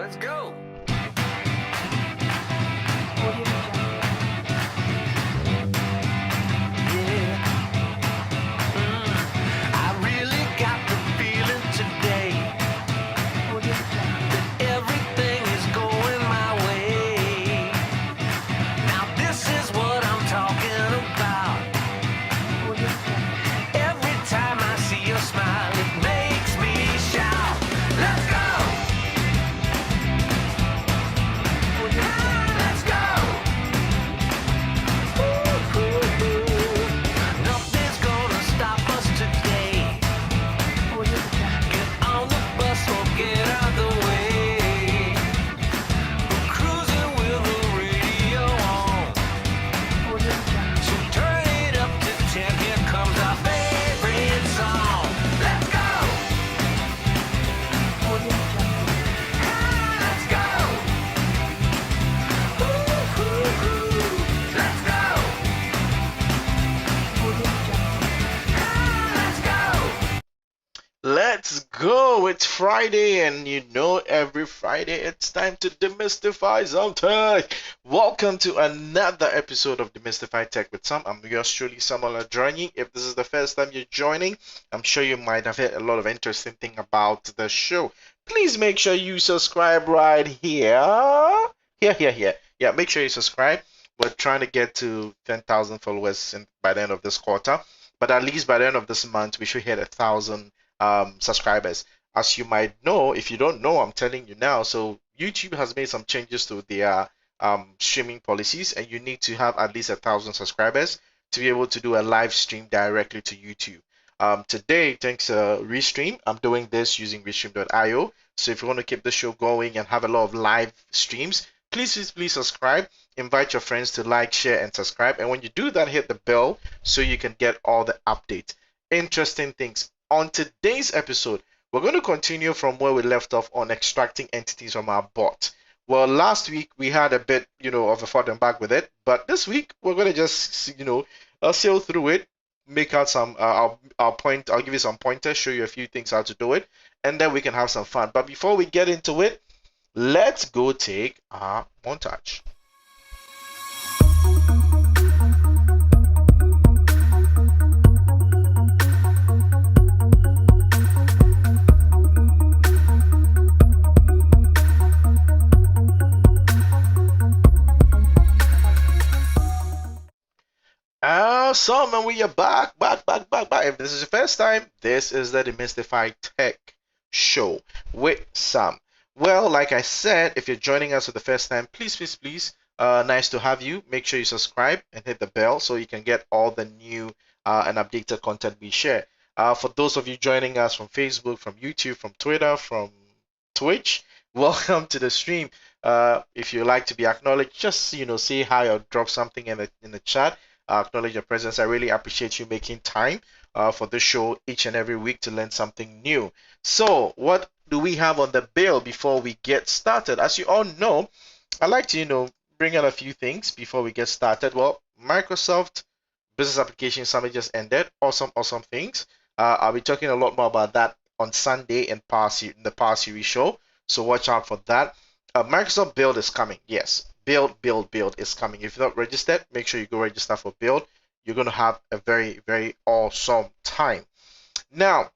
Let's go. I really got the feeling today that everything is going my way. Now this is what I'm talking about. Every time I see your smile, it makes me shout. Let's go. Let's go. Nothing's gonna stop us today. Get on the bus or get out the way. We're cruising with the radio on. So turn it up to 10. Here comes our favorite song. Let's go. Let's go. Let's go. Let's go. Let's go! It's Friday, and you know every Friday it's time to demystify some tech. Welcome to another episode of Demystify Tech with Sam. I'm yours truly, Samuel joining. If this is the first time you're joining, I'm sure you might have heard a lot of interesting thing about the show. Please make sure you subscribe right here. Here. Yeah, make sure you subscribe. We're trying to get to 10,000 followers by the end of this quarter, but at least by the end of this month, we should hit 1,000 subscribers. As you might know, if you don't know, I'm telling you now. So YouTube has made some changes to their streaming policies, and you need to have at least 1,000 subscribers to be able to do a live stream directly to YouTube. Today, thanks to Restream, I'm doing this using Restream.io. So if you want to keep the show going and have a lot of live streams, please subscribe. Invite your friends to like, share, and subscribe. And when you do that, hit the bell so you can get all the updates. Interesting things. On today's episode, we're going to continue from where we left off on extracting entities from our bot. Well, last week we had a bit, of a forward and back with it, but this week we're going to just, sail through it, make out some, I'll give you some pointers, show you a few things how to do it, and then we can have some fun. But before we get into it, let's go take our montage. Awesome, and we are back. If this is your first time, this is the Demystify Tech Show with Sam. Well, like I said, if you're joining us for the first time, please, nice to have you. Make sure you subscribe and hit the bell so you can get all the new and updated content we share. For those of you joining us from Facebook, from YouTube, from Twitter, from Twitch, welcome to the stream. If you like to be acknowledged, just say hi or drop something in the chat. Acknowledge your presence. I really appreciate you making time for this show each and every week to learn something new. So what do we have on the bill before we get started? As you all know, I like to bring out a few things before we get started. Well, Microsoft Business Application Summit just ended. Awesome things. I'll be talking a lot more about that on Sunday in the Power Series show. So watch out for that. Microsoft Build is coming. Yes. Build is coming. If you're not registered, make sure you go register for Build. You're going to have a very, very awesome time. Now,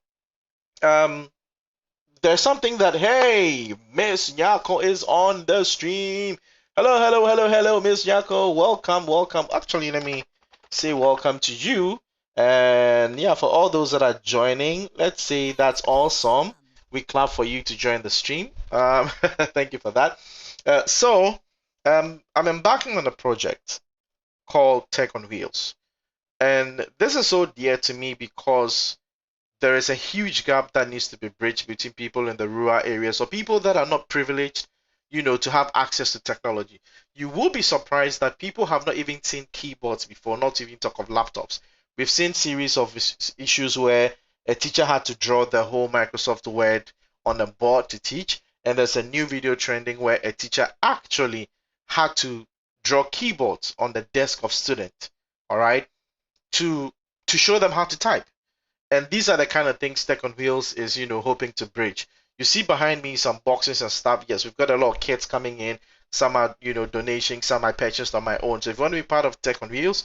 there's something that, hey, Miss Nyako is on the stream. Hello, Miss Nyako. Welcome. Actually, let me say welcome to you. And yeah, for all those that are joining, let's say that's awesome. We clap for you to join the stream. Thank you for that. I'm embarking on a project called Tech on Wheels. And this is so dear to me because there is a huge gap that needs to be bridged between people in the rural areas or people that are not privileged, to have access to technology. You will be surprised that people have not even seen keyboards before, not even talk of laptops. We've seen series of issues where a teacher had to draw the whole Microsoft Word on a board to teach. And there's a new video trending where a teacher actually had to draw keyboards on the desk of students, all right, to show them how to type. And these are the kind of things Tech on Wheels is, hoping to bridge. You see behind me some boxes and stuff. Yes, we've got a lot of kits coming in. Some are, donations, some I purchased on my own. So if you want to be part of Tech on Wheels,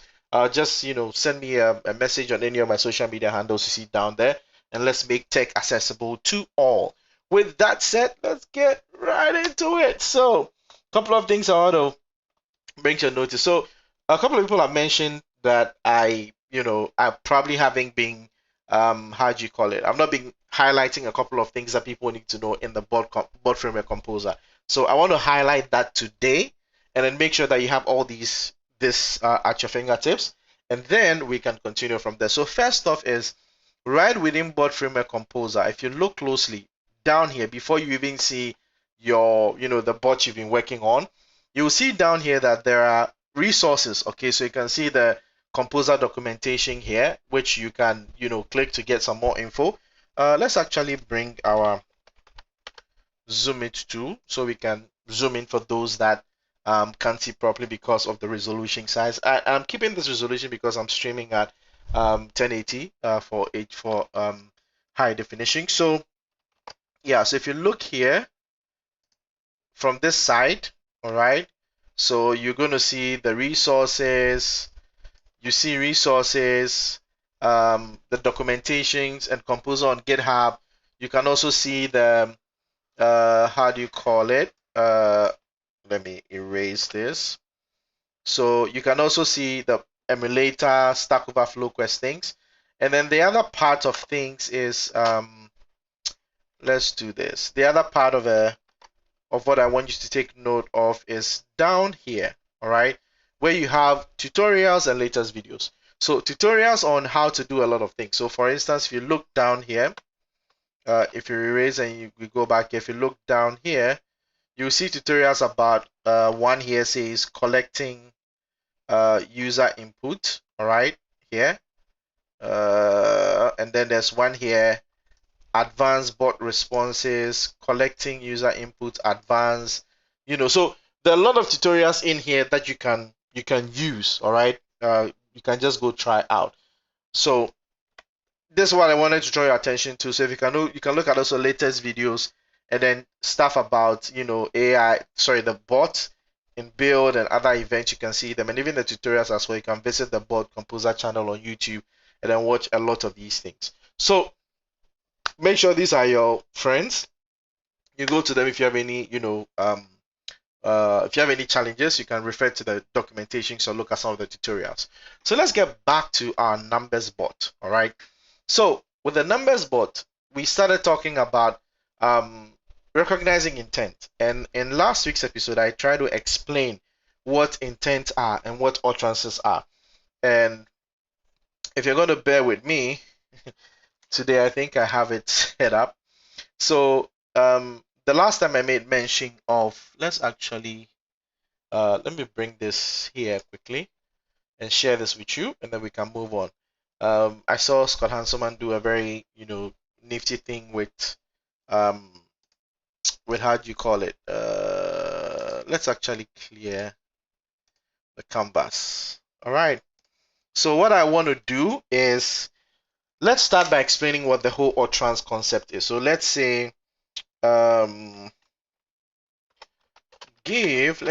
just, send me a message on any of my social media handles you see down there, and let's make tech accessible to all. With that said, let's get right into it. So, a couple of things I want to bring to your notice. So, a couple of people have mentioned that I probably haven't been, how do you call it? I've not been highlighting a couple of things that people need to know in the board framework composer. So, I want to highlight that today, and then make sure that you have all this at your fingertips, and then we can continue from there. So, first off is right within board framework composer. If you look closely down here, before you even see the board you've been working on, you'll see down here that there are resources. Okay, so you can see the composer documentation here, which you can click to get some more info. Let's actually bring our zoom it to so we can zoom in for those that can't see properly because of the resolution size. I'm keeping this resolution because I'm streaming at 1080 for high definition. So yeah, so if you look here from this side, all right, so you're going to see the resources. You see resources, the documentations and composer on GitHub. You can also see the how do you call it? Let me erase this. So you can also see the emulator, Stack Overflow questings. And then the other part of things is let's do this. The other part of what I want you to take note of is down here, all right, where you have tutorials and latest videos. So tutorials on how to do a lot of things. So for instance, if you look down here, if you erase and we go back, if you look down here, you'll see tutorials about one here says collecting user input, all right, here. And then there's one here, advanced bot responses, collecting user input, advanced, so there are a lot of tutorials in here that you can use, all right. You can just go try out. So this is what I wanted to draw your attention to. So if you can look at also latest videos, and then stuff about AI, sorry, the bot in build and other events, you can see them, and even the tutorials as well. You can visit the bot composer channel on YouTube and then watch a lot of these things. So make sure these are your friends. You go to them if you have any, if you have any challenges, you can refer to the documentation or look at some of the tutorials. So let's get back to our numbers bot. All right. So with the numbers bot, we started talking about recognizing intent. And in last week's episode, I tried to explain what intent are and what utterances are. And if you're going to bear with me, today I think I have it set up. So the last time I made mention of, let's actually, let me bring this here quickly and share this with you, and then we can move on. I saw Scott Hanselman do a very, nifty thing with how do you call it? Let's actually clear the canvas. All right. So what I want to do is, let's start by explaining what the whole utterance concept is. So let's say, give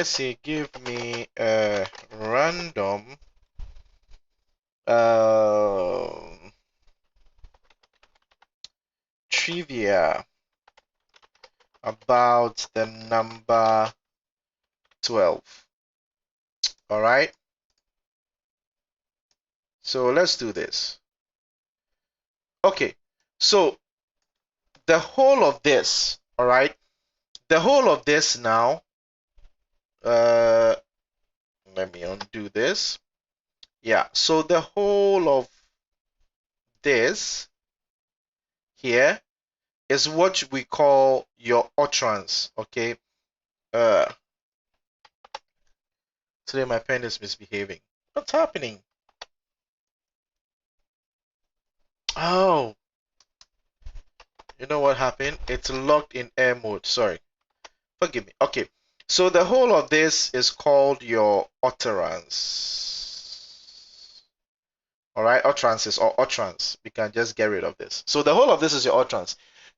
me a random trivia about the number 12. All right. So let's do this. Okay. So the whole of this, all right, the whole of this now, let me undo this. Yeah, so the whole of this here is what we call your utterance. Okay. Today my pen is misbehaving. What's happening? Oh, you know what happened? It's locked in air mode. Sorry. Forgive me. Okay. So the whole of this is called your utterance. All right, utterances or utterance. We can just get rid of this. So the whole of this is your utterance.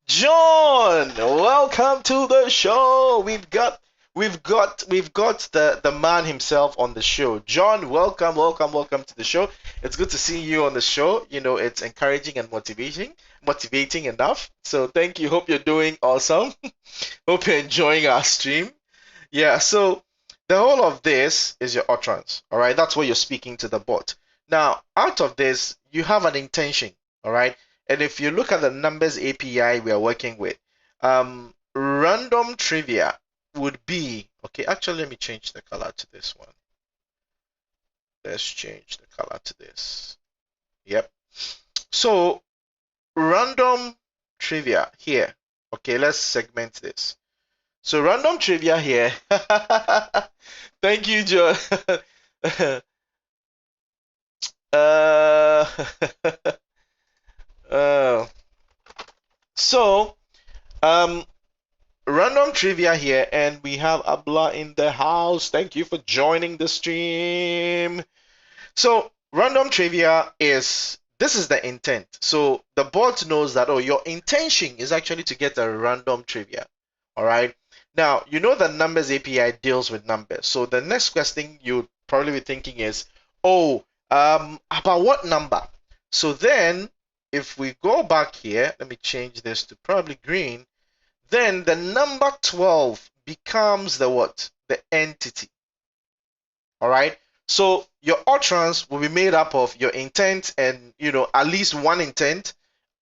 John, welcome to the show. We've got the man himself on the show. John, welcome to the show. It's good to see you on the show. You know, it's encouraging and motivating enough. So thank you. Hope you're doing awesome. Hope you're enjoying our stream. Yeah, so the whole of this is your utterance. All right, that's what you're speaking to the bot. Now, out of this, you have an intention. All right, and if you look at the numbers API we are working with, random trivia would be okay. Actually, let me change the color to this one. Let's change the color to this. Yep. So, random trivia here. Okay, let's segment this. So random trivia here. Thank you, John. uh, uh, so, random trivia here, and we have Abla in the house. Thank you for joining the stream. So, random trivia is this is the intent. So the bot knows that, oh, your intention is actually to get a random trivia. All right. Now, you know the numbers API deals with numbers. So the next question you'd probably be thinking is, oh, about what number? So then if we go back here, let me change this to probably green, then the number 12 becomes the what? The entity. All right. So your utterance will be made up of your intent and, you know, at least one intent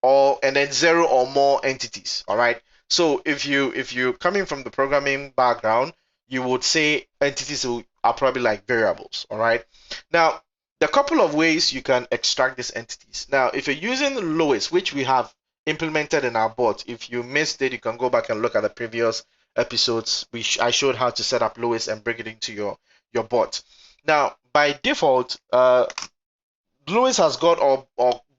and then 0 or more entities. All right. So if you coming from the programming background, you would say entities are probably like variables. All right. Now, there are a couple of ways you can extract these entities. Now, if you're using Lewis, which we have implemented in our bot, if you missed it, you can go back and look at the previous episodes. I showed how to set up Lewis and bring it into your bot. Now, by default, Lewis has got, or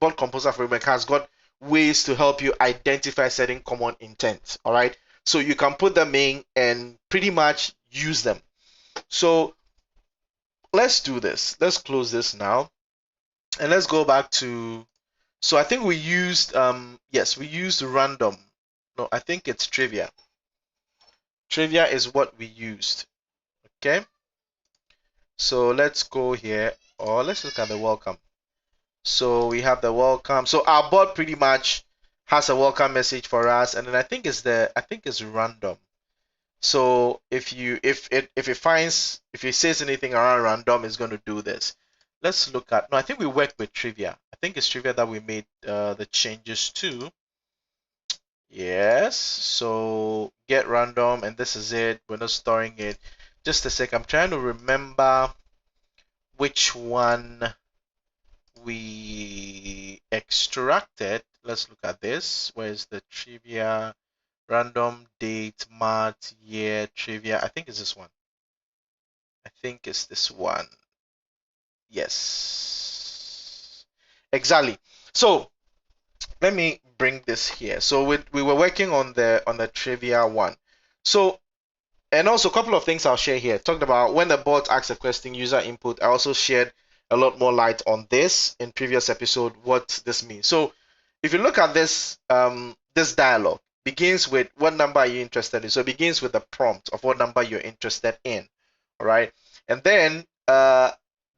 Bot Composer Framework has got ways to help you identify certain common intents. All right. So you can put them in and pretty much use them. So let's do this. Let's close this now. And let's go back to, so I think we used, yes, we used random. No, I think it's trivia. Trivia is what we used. Okay. So let's go here, or let's look at the welcome. So we have the welcome. So our bot pretty much has a welcome message for us, and then I think it's random. So if it says anything around random, it's going to do this. Let's look at, no, I think we work with trivia. I think it's trivia that we made the changes to. Yes. So get random, and this is it. We're not storing it. Just a sec. I'm trying to remember which one we extracted. Let's look at this. Where's the trivia? Random date, month, year, trivia. I think it's this one. I think it's this one. Yes. Exactly. So let me bring this here. So we were working on the trivia one. So, and also a couple of things I'll share here. Talked about when the bot asks a question, user input. I also shared a lot more light on this in previous episode, what this means. So if you look at this, this dialog begins with what number are you interested in. So it begins with the prompt of what number you're interested in. All right. And then the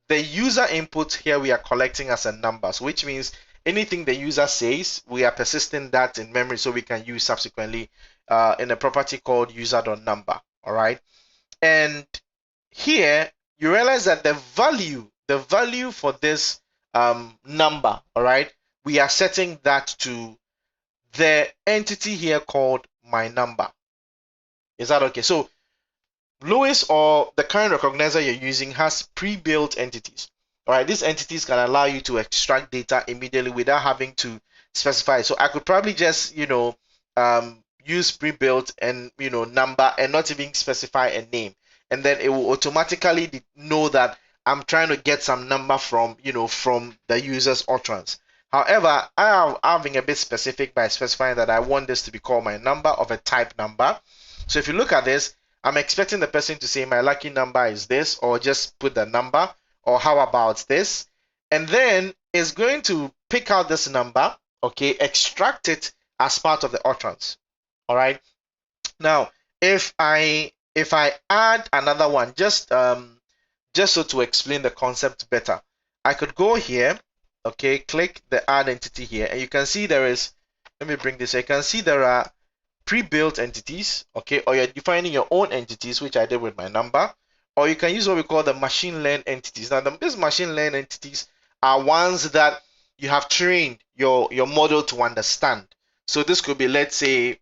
user input here we are collecting as a number. So which means anything the user says, we are persisting that in memory so we can use subsequently in a property called user.number. All right. And here you realize that the value for this number, all right, we are setting that to the entity here called my number. Is that okay? So Lewis or the current recognizer you're using has pre-built entities. All right, these entities can allow you to extract data immediately without having to specify. So I could probably just, use pre-built and, number and not even specify a name. And then it will automatically know that I'm trying to get some number from, from the user's utterance. However, I'm being a bit specific by specifying that I want this to be called my number of a type number. So if you look at this, I'm expecting the person to say my lucky number is this, or just put the number, or how about this? And then it's going to pick out this number, okay, extract it as part of the utterance. All right. Now, if I add another one, just so to explain the concept better, I could go here, okay, click the add entity here, and you can see there is, let me bring this, you can see there are pre-built entities, okay, or you're defining your own entities, which I did with my number, or you can use what we call the machine learned entities. Now, these machine learned entities are ones that you have trained your model to understand. So this could be, let's say,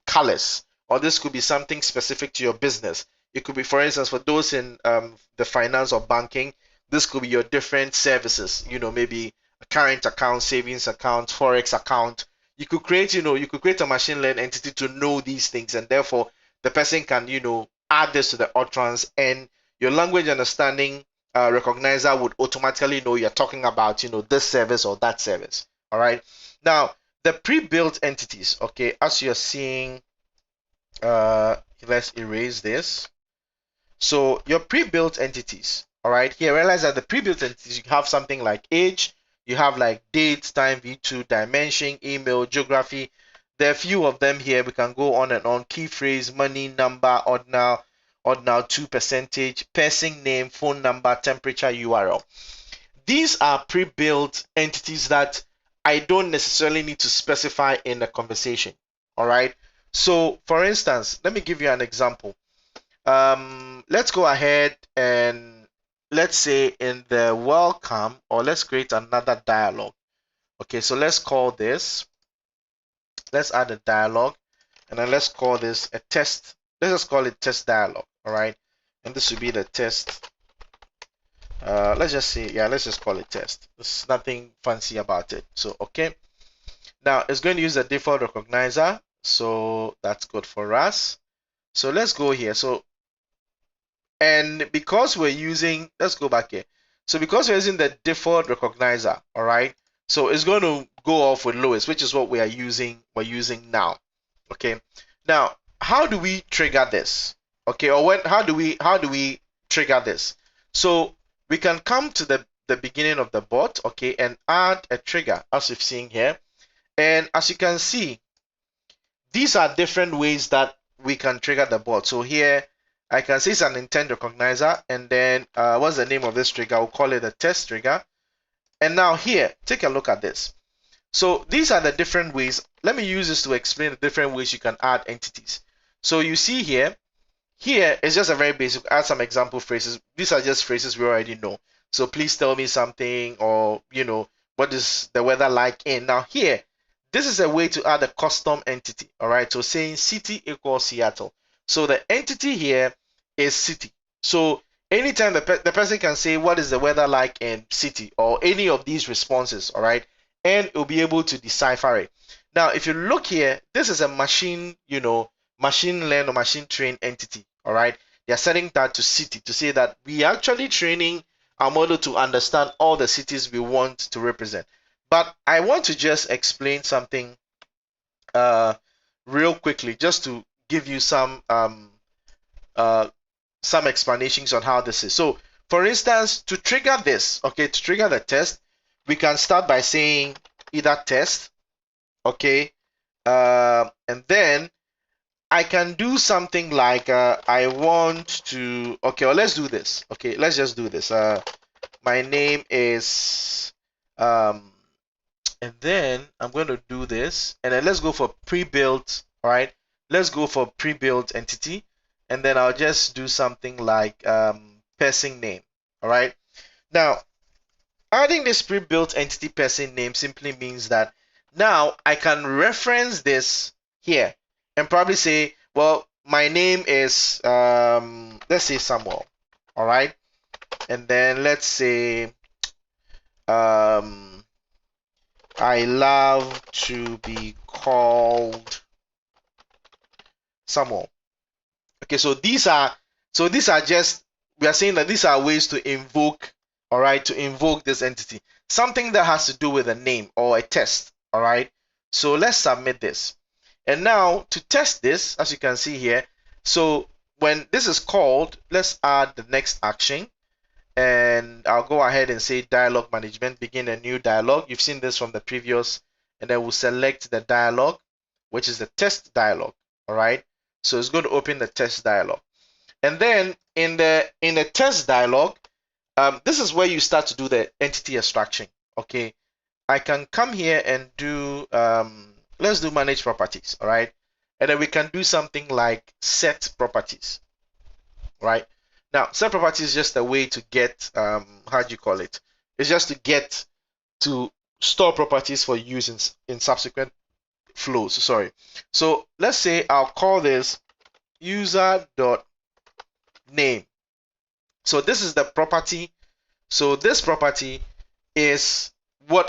colors, or this could be something specific to your business. It could be, for instance, for those in the finance or banking, this could be your different services, maybe a current account, savings account, forex account. You could create, you could create a machine learning entity to know these things, and therefore the person can, add this to the utterance, and your language understanding recognizer would automatically know you're talking about, this service or that service. All right. Now, the pre-built entities, okay, as you're seeing, let's erase this. So your pre-built entities, all right, here realize that the pre-built entities, you have something like age, you have like date, time, v2, dimension, email, geography. There are a few of them here. We can go on and on. Key phrase, money, number, ordinal, 2 percentage, person name, phone number, temperature, URL. These are pre-built entities that I don't necessarily need to specify in the conversation. All right. So for instance, let me give you an example. Let's go ahead and let's say in the welcome, or let's create another dialog. Okay, so let's call this, let's add a dialog, and then let's call this a test. Let's just call it test dialog. All right, and this will be the test. Let's just say, yeah, let's just call it test. There's nothing fancy about it. So okay, now it's going to use the default recognizer, so that's good for us. So let's go here. So, and because we're using, let's go back here. So because we're using the default recognizer, all right, so it's going to go off with lowest, which is what we are using, we're using now. Okay, now how do we trigger this? Okay, or how do we trigger this? So we can come to the beginning of the bot, okay, and add a trigger, as you've seen here. And as you can see, these are different ways that we can trigger the bot. So here I can see it's an intent recognizer, and then what's the name of this trigger? We'll call it a test trigger. And now here, take a look at this. So these are the different ways. Let me use this to explain the different ways you can add entities. So you see here is just a very basic, add some example phrases. These are just phrases we already know. So please tell me something, or what is the weather like in. Now here, this is a way to add a custom entity. All right, so saying city equals Seattle. So the entity here is city. So anytime the person can say what is the weather like in city, or any of these responses, all right, and it will be able to decipher it. Now, if you look here, this is a machine, machine learned or machine trained entity. All right, they are setting that to city to say that we are actually training our model to understand all the cities we want to represent. But I want to just explain something real quickly, just to give you some explanations on how this is. So for instance, to trigger this, okay, to trigger the test, we can start by saying either test, okay, and then I can do something like I want to, okay, well, let's do this. Okay, let's just do this. My name is and then I'm going to do this, and then let's go for pre-built. All right, let's go for pre-built entity, and then I'll just do something like person name. All right, now adding this pre-built entity person name simply means that now I can reference this here and probably say, well, my name is let's say Samuel. All right, and then let's say I love to be called Samuel. Okay, so these are just, we are saying that these are ways to invoke, all right, to invoke this entity, something that has to do with a name or a test. All right, so let's submit this. And now to test this, as you can see here, so when this is called, let's add the next action. And I'll go ahead and say dialog management, begin a new dialog. You've seen this from the previous, and then we'll select the dialog. which is the test dialog. All right. So it's going to open the test dialog. And then in the test dialog, this is where you start to do the entity extraction. Okay. I can come here and do, let's do manage properties. All right. And then we can do something like set properties. Right. Now, set properties is just a way to get, how do you call it? It's just to get to store properties for use in subsequent flows. Sorry. So let's say I'll call this user.name. So this is the property. So this property is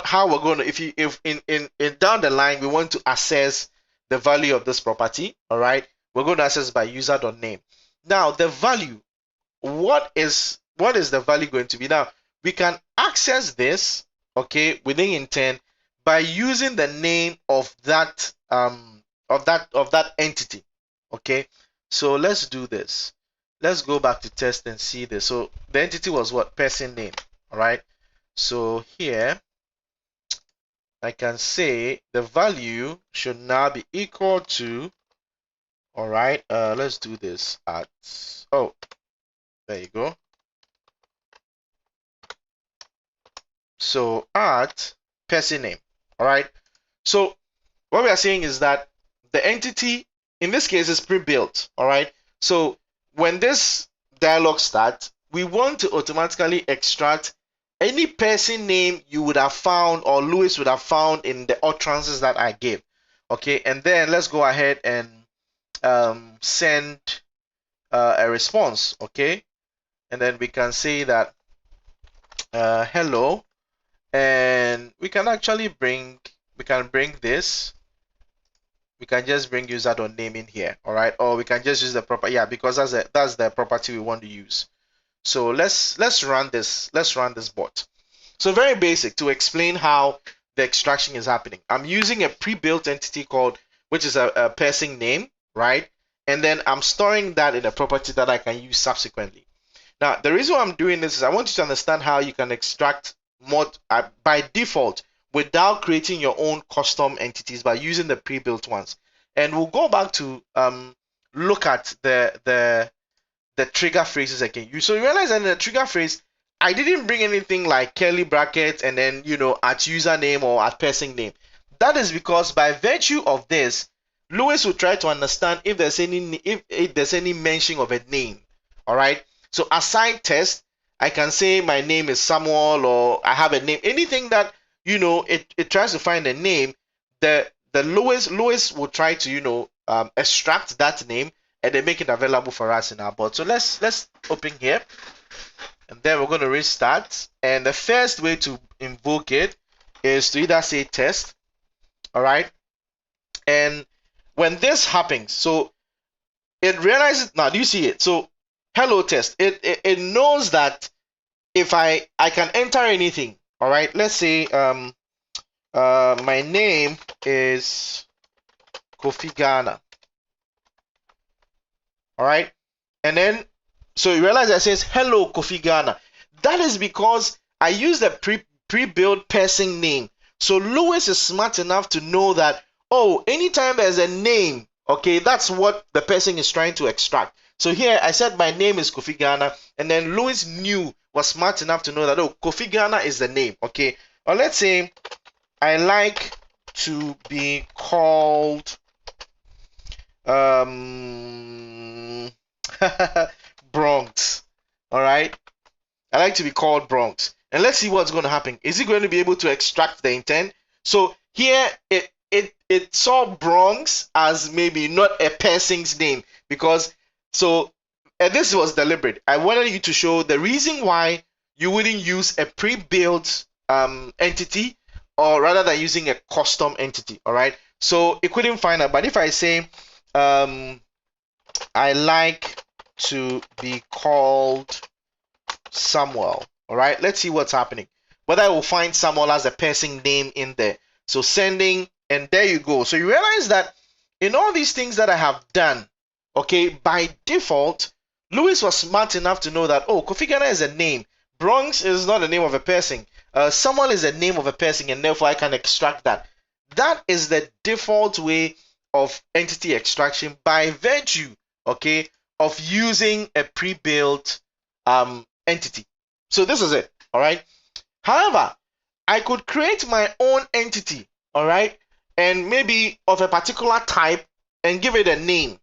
how we're going to, if in down the line we want to access the value of this property, all right, we're going to access by user.name. Now the value, what is the value going to be? Now we can access this, okay, within intent by using the name of that entity. Okay, so let's do this. Let's go back to test and see this. So the entity was what? Person name. All right. So here I can say the value should now be equal to, all right, let's do this at, oh, there you go. So at person name. All right. So what we are saying is that the entity in this case is pre-built. All right. So when this dialog starts, we want to automatically extract any person name you would have found or Lewis would have found in the utterances that I gave. Okay. And then let's go ahead and send a response. Okay. And then we can say that hello. And we can actually bring this. We can just bring user.name in here, all right? Or we can just use the proper, yeah, because that's the property we want to use. So let's run this. Let's run this bot. So very basic to explain how the extraction is happening. I'm using a pre-built entity called, which is a person name, right? And then I'm storing that in a property that I can use subsequently. Now, the reason why I'm doing this is I want you to understand how you can extract mod by default without creating your own custom entities by using the pre-built ones. And we'll go back to look at the trigger phrases again. So you realize that in the trigger phrase, I didn't bring anything like curly brackets and then at username or at person name. That is because by virtue of this, Lewis will try to understand if there's any mention of a name. All right. So aside test, I can say my name is Samuel or I have a name. Anything that it tries to find a name, the Lewis will try to extract that name and then make it available for us in our bot. So let's open here, and then we're going to restart. And the first way to invoke it is to either say test, all right. And when this happens, so it realizes now. Do you see it? So hello test. It knows that if I can enter anything. All right, let's say my name is Kofi Ghana. All right, and then so you realize that it says hello Kofi Ghana. That is because I used a pre-built person name. So Lewis is smart enough to know that, oh, anytime there's a name, okay, that's what the person is trying to extract. So here I said my name is Kofi Ghana, and then Lewis was smart enough to know that, oh, Kofi Ghana is the name, okay? Or let's say I like to be called Bronx, all right? I like to be called Bronx. And let's see what's going to happen. Is it going to be able to extract the intent? So here it saw Bronx as maybe not a person's name because and this was deliberate. I wanted you to show the reason why you wouldn't use a pre-built entity or rather than using a custom entity, all right? So it couldn't find out. But if I say I like to be called Samuel, all right? Let's see what's happening. Whether I will find Samuel as a person name in there. So sending, and there you go. So you realize that in all these things that I have done, okay, by default, Lewis was smart enough to know that, oh, Kofi Ghana is a name. Bronx is not the name of a person. Samuel is the name of a person, and therefore I can extract that. That is the default way of entity extraction by virtue, okay, of using a pre-built entity. So this is it, all right. However, I could create my own entity, all right, and maybe of a particular type and give it a name.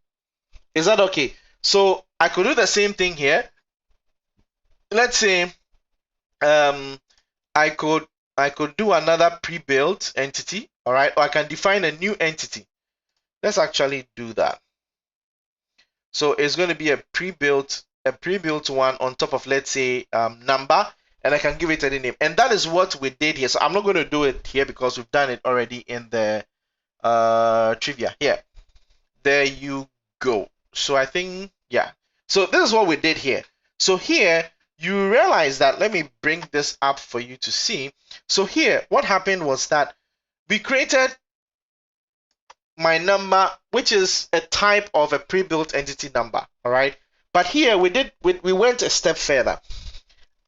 Is that okay? So I could do the same thing here. Let's say I could do another pre-built entity, all right, or I can define a new entity. Let's actually do that. So it's going to be a pre-built one on top of, let's say, number, and I can give it any name. And that is what we did here. So I'm not going to do it here because we've done it already in the trivia here. There you go. So I think, yeah. So this is what we did here. So here you realize that, let me bring this up for you to see. So here, what happened was that we created my number, which is a type of a pre-built entity number, all right? But here we went a step further.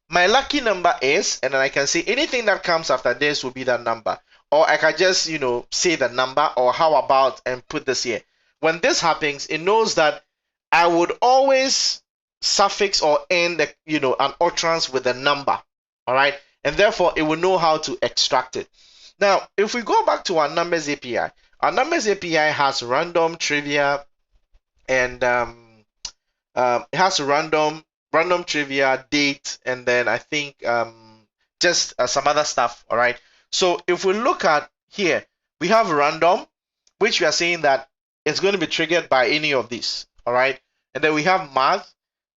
My lucky number is, and then I can say anything that comes after this will be that number. Or I can just, say the number, or how about and put this here. When this happens, it knows that I would always suffix or end an utterance with a number, all right? And therefore, it will know how to extract it. Now, if we go back to our numbers API, our numbers API has random, trivia, and it has random trivia, date, and then I think just some other stuff, all right? So if we look at here, we have random, which we are saying that it's going to be triggered by any of these, all right? And then we have math,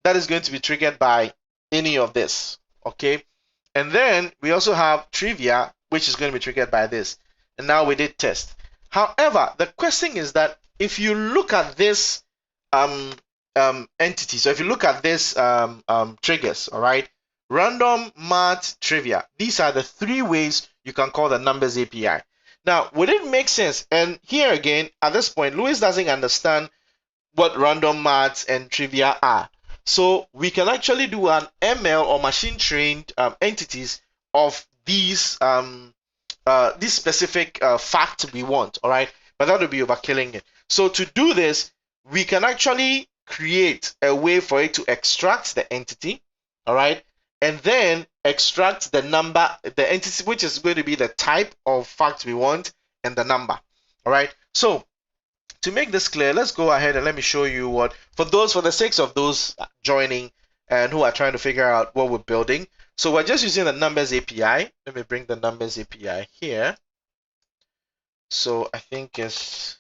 that is going to be triggered by any of this, okay? And then we also have trivia, which is going to be triggered by this. And now we did test. However, the question is that if you look at this entity, so if you look at this triggers, all right, random, math, trivia, these are the three ways you can call the numbers API. Now, would it make sense? And here again, at this point, Louis doesn't understand what random, maths, and trivia are. So we can actually do an ML or machine trained entities of these specific fact we want, all right? But that would be overkilling it. So to do this, we can actually create a way for it to extract the entity, all right? And then extract the number, the entity, which is going to be the type of fact we want, and the number, all right? So to make this clear, let's go ahead and let me show you what, for the sake of those joining and who are trying to figure out what we're building. So we're just using the numbers API. Let me bring the numbers API here. So I think it's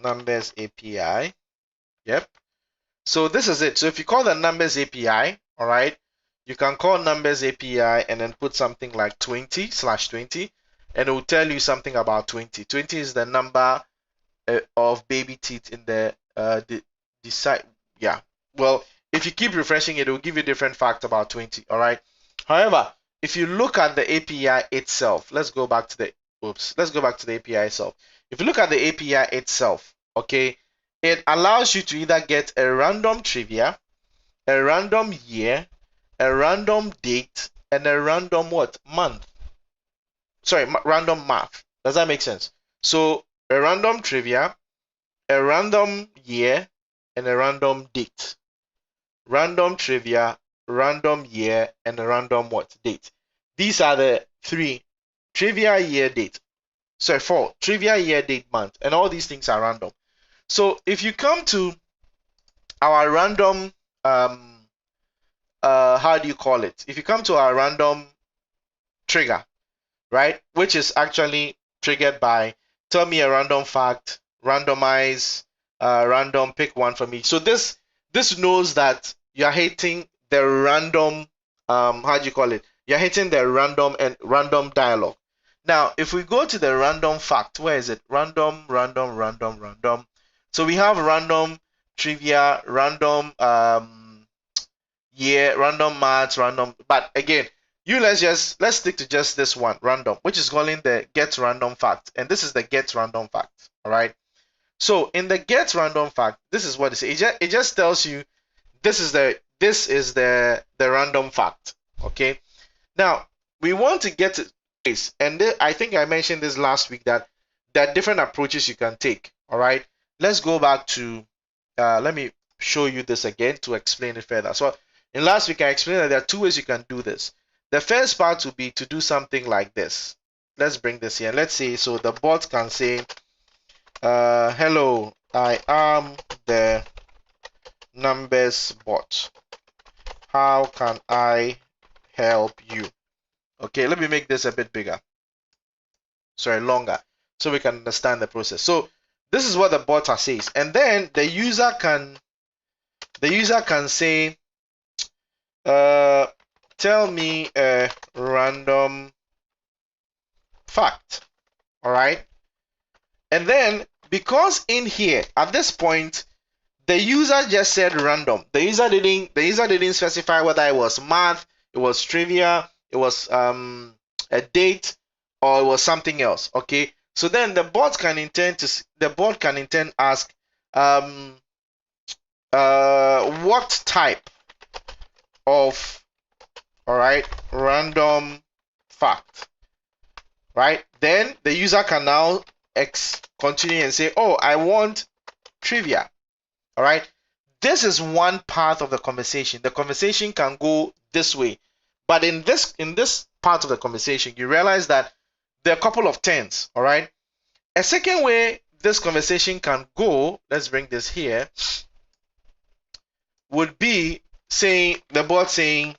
numbers API. Yep. So this is it. So if you call the numbers API, all right, you can call numbers API and then put something like 20/20, and it will tell you something about 20. 20 is the number of baby teeth in the site. Yeah. Well, if you keep refreshing it, it will give you different facts about 20. All right. However, if you look at the API itself, let's go back to the API itself. If you look at the API itself, okay, it allows you to either get a random trivia, a random year, a random date, and a random what? Month. Sorry, random math. Does that make sense? So a random trivia, a random year, and a random date. Random trivia, random year, and a random what? Date. These are the three: trivia, year, date. Sorry, four: trivia, year, date, month, and all these things are random. So if you come to our random, how do you call it? If you come to our random trigger, right, which is actually triggered by tell me a random fact, randomize, random, pick one for me. So this knows that you're hitting the random, how do you call it? You're hitting the random and random dialog. Now, if we go to the random fact, where is it? Random, random, random, random. So we have random trivia, random year, random maths, random. But again, let's stick to just this one, random, which is calling the get random fact, and this is the get random fact. All right. So in the get random fact, this is what it says. It just tells you this is the random fact. Okay. Now we want to get to this, and I think I mentioned this last week that there are different approaches you can take. All right, let's go back to let me show you this again to explain it further. So in last week I explained that there are two ways you can do this. The first part would be to do something like this. Let's bring this here. Let's say, so the bot can say, hello, I am the numbers bot. How can I help you? Okay, let me make this a bit bigger. Sorry, longer, so we can understand the process. So this is what the bot says, and then the user can say, tell me a random fact. All right, and then because in here at this point the user just said random, the user didn't specify whether it was math, it was trivia, it was a date, or it was something else. Okay, so then the bot can intend ask what type of, all right, random fact, right? Then the user can now continue and say, oh, I want trivia. All right, this is one part of the conversation. The conversation can go this way, but in this part of the conversation you realize that there are a couple of turns. All right, a second way this conversation can go, let's bring this here, would be saying, the bot saying,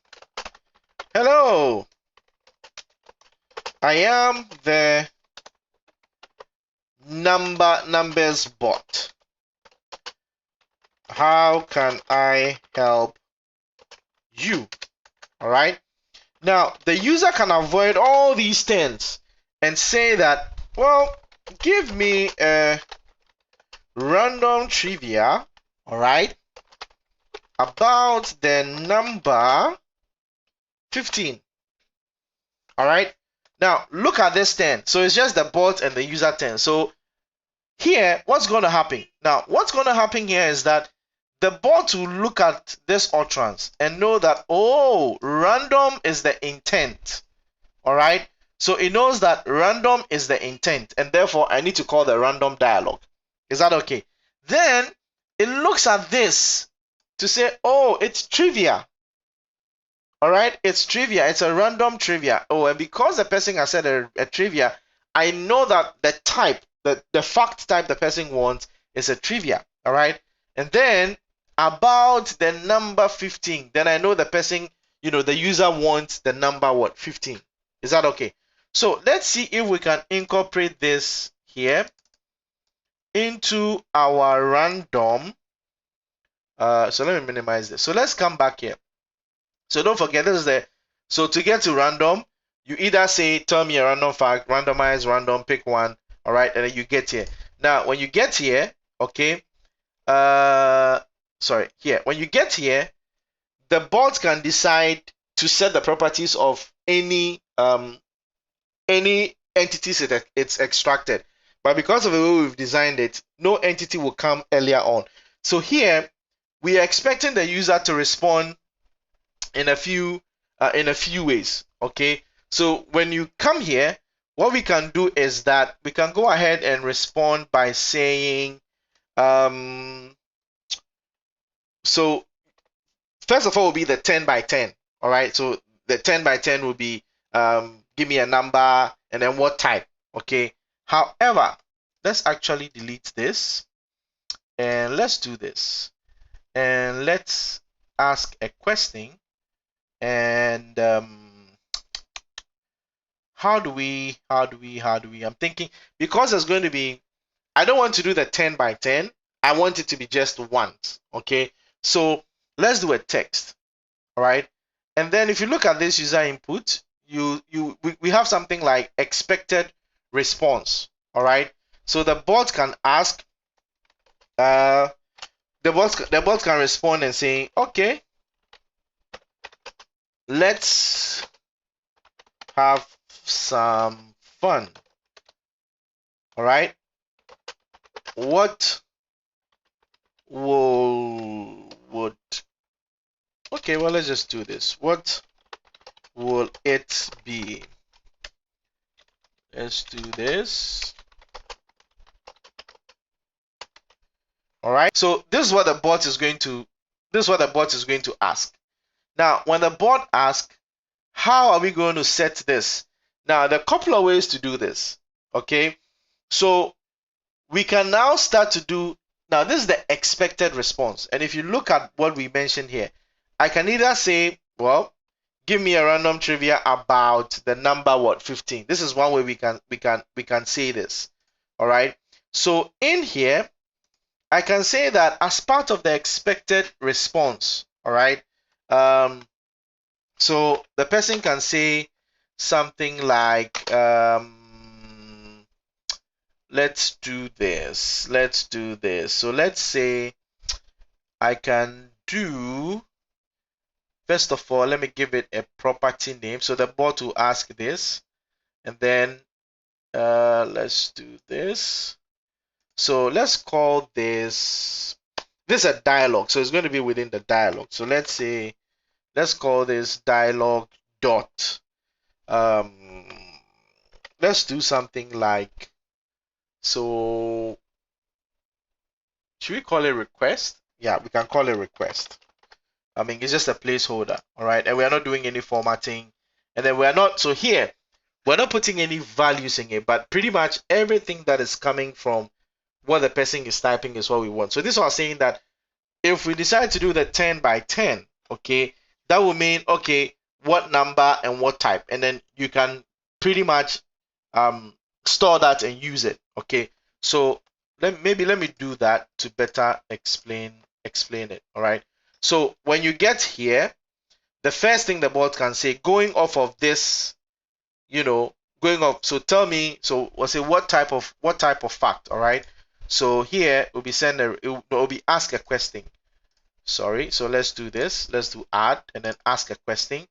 hello, I am the numbers bot. How can I help you? All right, now the user can avoid all these turns and say that, well, give me a random trivia, all right, about the number 15. All right, now look at this turn. So it's just the bot and the user turn. So here, what's going to happen? Now, what's going to happen here is that the bot will look at this utterance and know that, oh, random is the intent. All right, so it knows that random is the intent, and therefore I need to call the random dialog. Is that okay? Then it looks at this to say, oh, it's trivia. All right, it's trivia. It's a random trivia. Oh, and because the person has said a trivia, I know that the type, the fact type the person wants is a trivia. All right, and then about the number 15, then I know the person, the user wants the number what, 15. Is that okay? So let's see if we can incorporate this here into our random. So let me minimize this. So let's come back here. So don't forget, this is so to get to random, you either say, tell me a random fact, randomize, random, pick one. All right, and then you get here. Now, when you get here, okay, here, when you get here, the bot can decide to set the properties of any entities it's extracted. But because of the way we've designed it, no entity will come earlier on. So here, we are expecting the user to respond in a few ways. Okay, so when you come here, what we can do is that we can go ahead and respond by saying, so first of all will be the 10 by 10. All right, so the 10 by 10 will be give me a number and then what type. Okay, however, let's actually delete this and let's do this, and let's ask a question. And how do we I'm thinking, because there's going to be, I don't want to do the 10 by 10, I want it to be just once. Okay, so let's do a text. All right, and then if you look at this user input, we have something like expected response. All right, so the bot can ask, the bot can respond and say, okay, let's have some fun. All right, what would, okay, well, let's just do this. What will it be? Let's do this. All right. So this is what the bot is going to ask. Now, when the bot asks, how are we going to set this? Now, there are a couple of ways to do this. Okay. So we can now start to do. Now, this is the expected response. And if you look at what we mentioned here, I can either say, well, give me a random trivia about the number 15. This is one way we can say this. All right. So in here, I can say that as part of the expected response. All right. So the person can say something like, let's do this. So let's say I can do. First of all, let me give it a property name. So the bot will ask this, and then let's do this. So let's call this a dialog. So it's going to be within the dialog. So let's call this dialog dot. Let's do something like, so should we call it request? Yeah, we can call it request. I mean, it's just a placeholder, all right? And we are not doing any formatting. And then we're not putting any values in it, but pretty much everything that is coming from what the person is typing is what we want. So this was saying that if we decide to do the 10 by 10, okay, that will mean, okay, what number and what type. And then you can pretty much store that and use it, okay? So let me do that to better explain it, all right? So when you get here, the first thing the bot can say, going off of this, going off. So tell me, so we'll say what type of fact, all right? So here will be it will be ask a question. Sorry, so let's do this. Let's do add and then ask a question,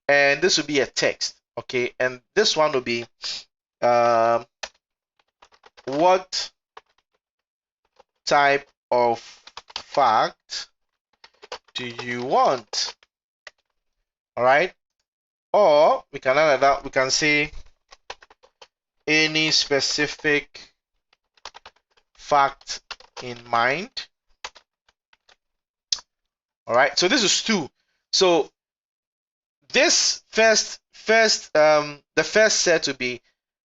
and this will be a text, okay? And this one will be what type of fact do you want? All right, or we can add that. We can say any specific fact in mind. All right, so this is 2. So this the first set to be,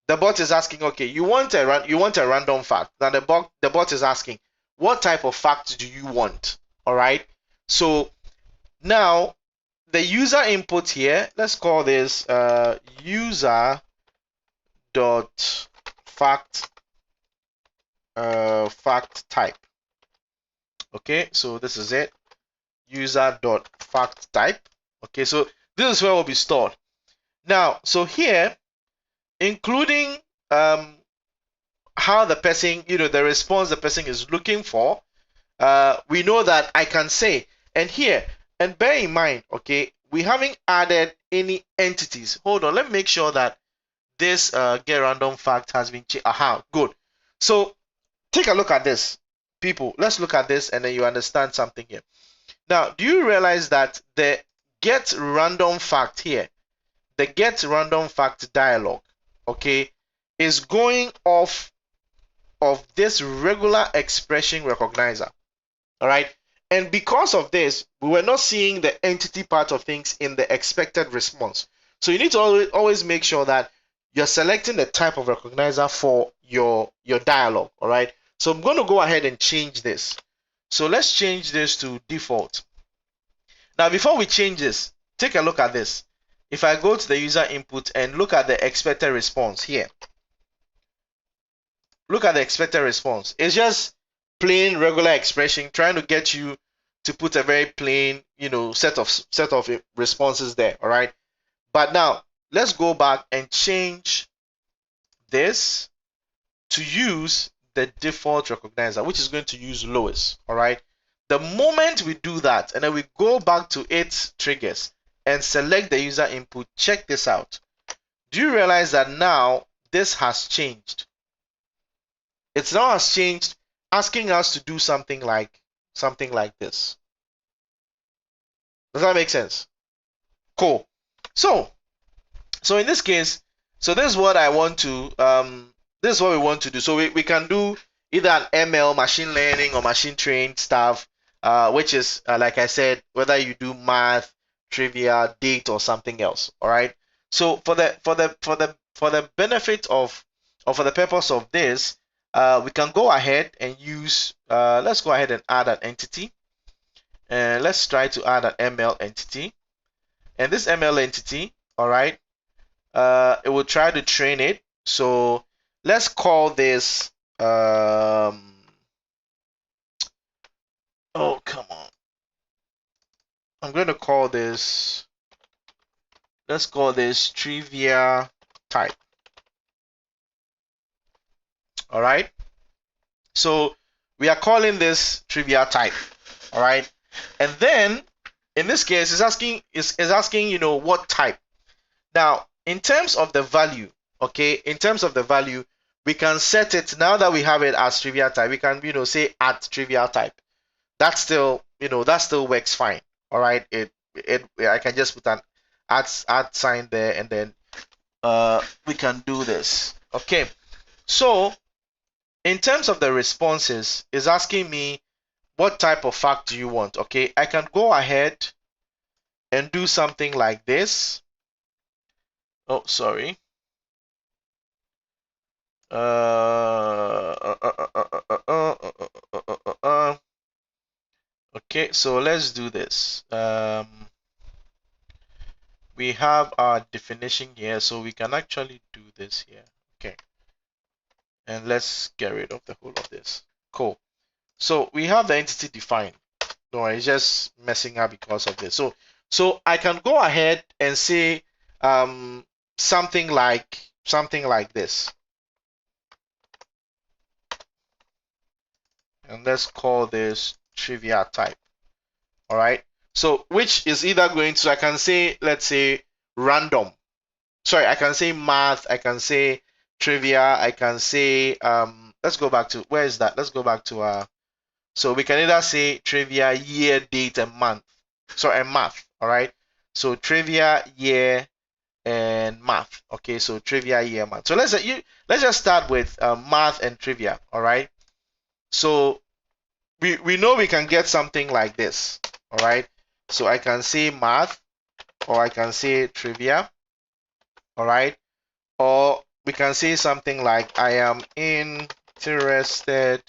the bot is asking, okay, you want a random fact. Now the bot is asking, what type of fact do you want? All right. So now the user input here, let's call this user dot fact type. Okay, so this is it, user dot fact type. Okay, so this is where it will be stored. Now, so here, including how the person, the response the person is looking for, we know that I can say, and here, and bear in mind, okay, we haven't added any entities. Hold on, let me make sure that this get random fact has been changed. Aha, good. So take a look at this, people. Let's look at this, and then you understand something here. Now, do you realize that the get random fact here, the get random fact dialog, okay, is going off of this regular expression recognizer? All right. And because of this, we were not seeing the entity part of things in the expected response. So you need to always make sure that you're selecting the type of recognizer for your dialog. All right. So I'm going to go ahead and change this. So let's change this to default. Now, before we change this, take a look at this. If I go to the user input and look at the expected response here, look at the expected response. It's just plain regular expression trying to get you to put a very plain, set of responses there. All right. But now let's go back and change this to use the default recognizer, which is going to use lowest. All right. The moment we do that, and then we go back to its triggers and select the user input, check this out. Do you realize that now this has changed? It's now has changed, asking us to do something like this. Does that make sense? Cool. So in this case, so this is what I want to this is what we want to do. So we can do either an ML, machine learning, or machine trained stuff, which is like I said, whether you do math, trivia, date, or something else. All right. So for the benefit of, or for the purpose of this, we can go ahead and use. Let's go ahead and add an entity, and let's try to add an ML entity. And this ML entity, all right, it will try to train it. So let's call this. Oh, come on. I'm going to call this. Let's call this trivia type. All right. So we are calling this trivia type. All right. And then in this case, it's asking, you know, what type. Now, in terms of the value, okay, in terms of the value, we can set it, now that we have it as trivia type, we can, you know, say at trivia type. That still, you know, that still works fine. All right. I can just put an at sign there, and then we can do this. Okay. So in terms of the responses, it's asking me what type of fact do you want. Okay, I can go ahead and do something like this. Oh, sorry. Okay, so let's do this. We have our definition here, so we can actually do this here. Okay, and let's get rid of the whole of this. Cool. So we have the entity defined. No, it's just messing up because of this. So I can go ahead and say something like this. And let's call this trivia type. All right. So which is either going to, I can say, let's say random. Sorry, I can say math, I can say trivia, I can say let's go back to, where is that? Let's go back to so we can either say trivia, year, date, and month. Sorry, and math. All right. So trivia, year, and math. Okay, so trivia, year, math. So let's just start with math and trivia. All right. So we know we can get something like this. All right. So I can say math, or I can say trivia. All right. Or we can say something like, I am interested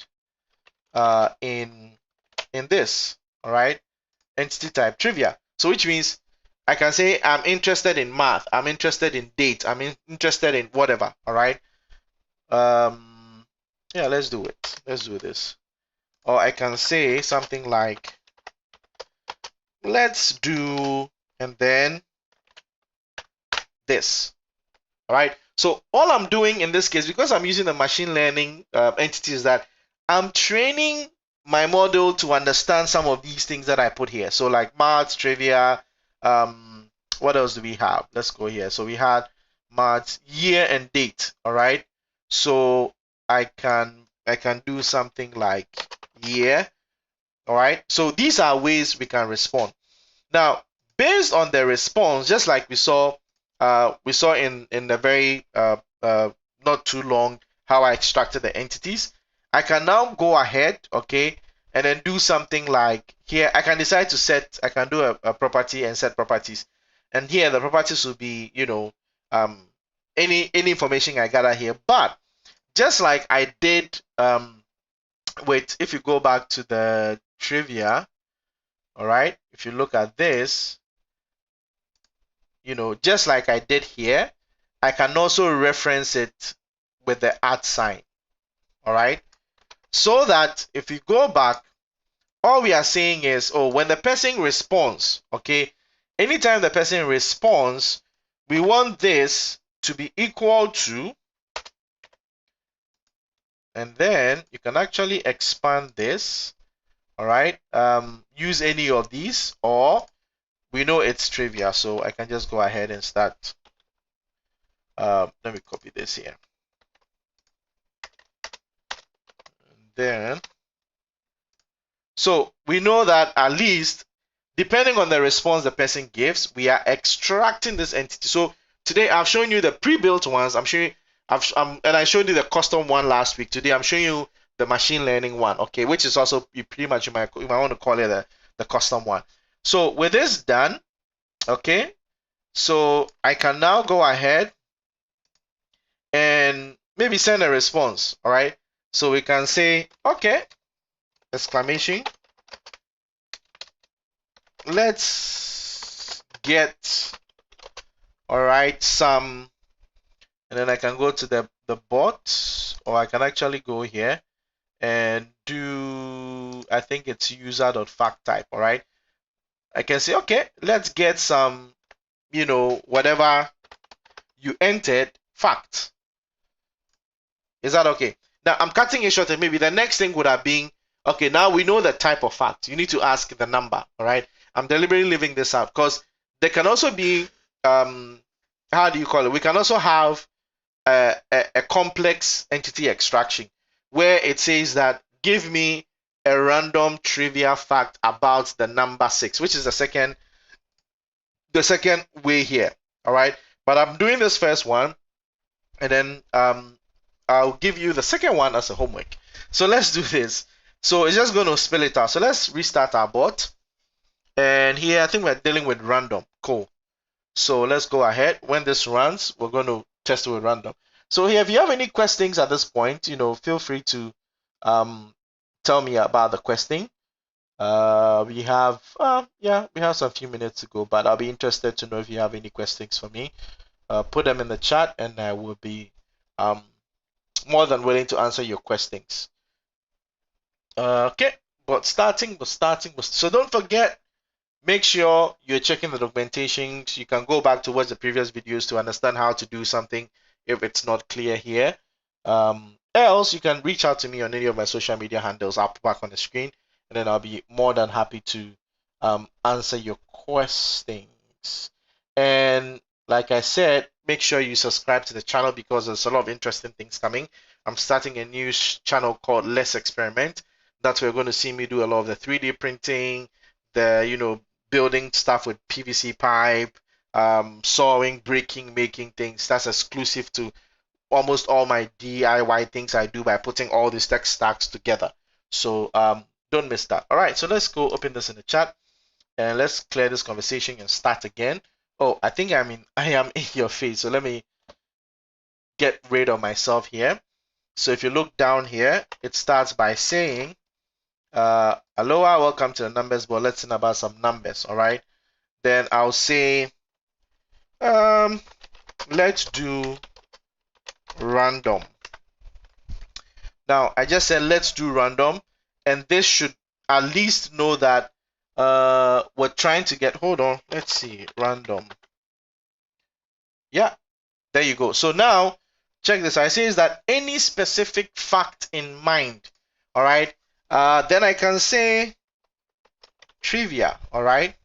in this. All right. Entity type trivia. So which means I can say I'm interested in math, I'm interested in date, I'm interested in whatever. All right. Yeah, let's do it. Let's do this. Or I can say something like, let's do, and then this. All right. So all I'm doing in this case, because I'm using the machine learning entity, is that I'm training my model to understand some of these things that I put here. So like maths, trivia, what else do we have? Let's go here. So we had maths, year, and date. All right. So I can do something like year. All right. So these are ways we can respond. Now, based on the response, just like we saw in the very not too long how I extracted the entities, I can now go ahead, okay, and then do something like here. I can decide to set. I can do a property and set properties, and here the properties will be, you know, any information I gather here. But just like I did with, if you go back to the trivia, all right, if you look at this, you know, just like I did here, I can also reference it with the @ sign. All right. So that if you go back, all we are saying is, oh, when the person responds, okay, anytime the person responds, we want this to be equal to, and then you can actually expand this. All right. Use any of these, or we know it's trivia, so I can just go ahead and start. Let me copy this here. And then, so we know that at least, depending on the response the person gives, we are extracting this entity. So today I've shown you the pre-built ones. I'm showing, and I showed you the custom one last week. Today I'm showing you the machine learning one, okay, which is also pretty much you might want to call it the custom one. So with this done, okay, so I can now go ahead and maybe send a response. All right, so we can say, okay, exclamation, let's get, all right, some, and then I can go to the bot, or I can actually go here and do, I think it's user.fact type. All right, I can say, okay, let's get some, you know, whatever you entered fact. Is that okay? Now I'm cutting it short, and maybe the next thing would have been, okay, now we know the type of fact. You need to ask the number. All right, I'm deliberately leaving this out because there can also be, how do you call it? We can also have a complex entity extraction where it says that give me a random trivia fact about the number 6, which is the second way here. All right, but I'm doing this first one, and then I'll give you the second one as a homework. So let's do this. So it's just going to spell it out. So let's restart our bot, and here I think we're dealing with random. Cool. So let's go ahead. When this runs, we're going to test it with random. So here, if you have any questions at this point, you know, feel free to tell me about the question. We have some few minutes to go, but I'll be interested to know if you have any questions for me. Put them in the chat, and I will be more than willing to answer your questions. Okay, but starting. So don't forget, make sure you're checking the documentation. You can go back to watch the previous videos to understand how to do something if it's not clear here. Else, you can reach out to me on any of my social media handles. I'll put back on the screen, and then I'll be more than happy to answer your questions. And like I said, make sure you subscribe to the channel because there's a lot of interesting things coming. I'm starting a new channel called Let's Experiment. That's where you're going to see me do a lot of the 3D printing, the, you know, building stuff with PVC pipe, sawing, breaking, making things. That's exclusive to almost all my DIY things I do by putting all these tech stacks together. So don't miss that. All right, so let's go open this in the chat and let's clear this conversation and start again. Oh, I think I am in your face. So let me get rid of myself here. So if you look down here, it starts by saying, aloha, welcome to the numbers board. Let's learn about some numbers. All right. Then I'll say, let's do random. Now I just said let's do random, and this should at least know that we're trying to get, hold on, let's see, random. Yeah, there you go. So now check this. I say is that any specific fact in mind. All right. Then I can say trivia. All right.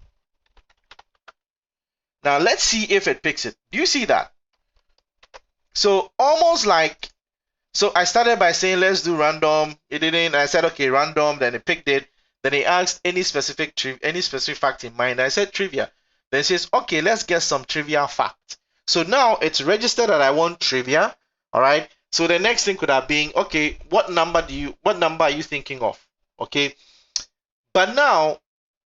Now let's see if it picks it. Do you see that? So almost like, so I started by saying let's do random. It didn't. I said okay, random. Then it picked it. Then it asked any specific fact in mind. I said trivia. Then it says okay, let's get some trivia fact. So now it's registered that I want trivia. All right. So the next thing could have been okay, what number are you thinking of? Okay. But now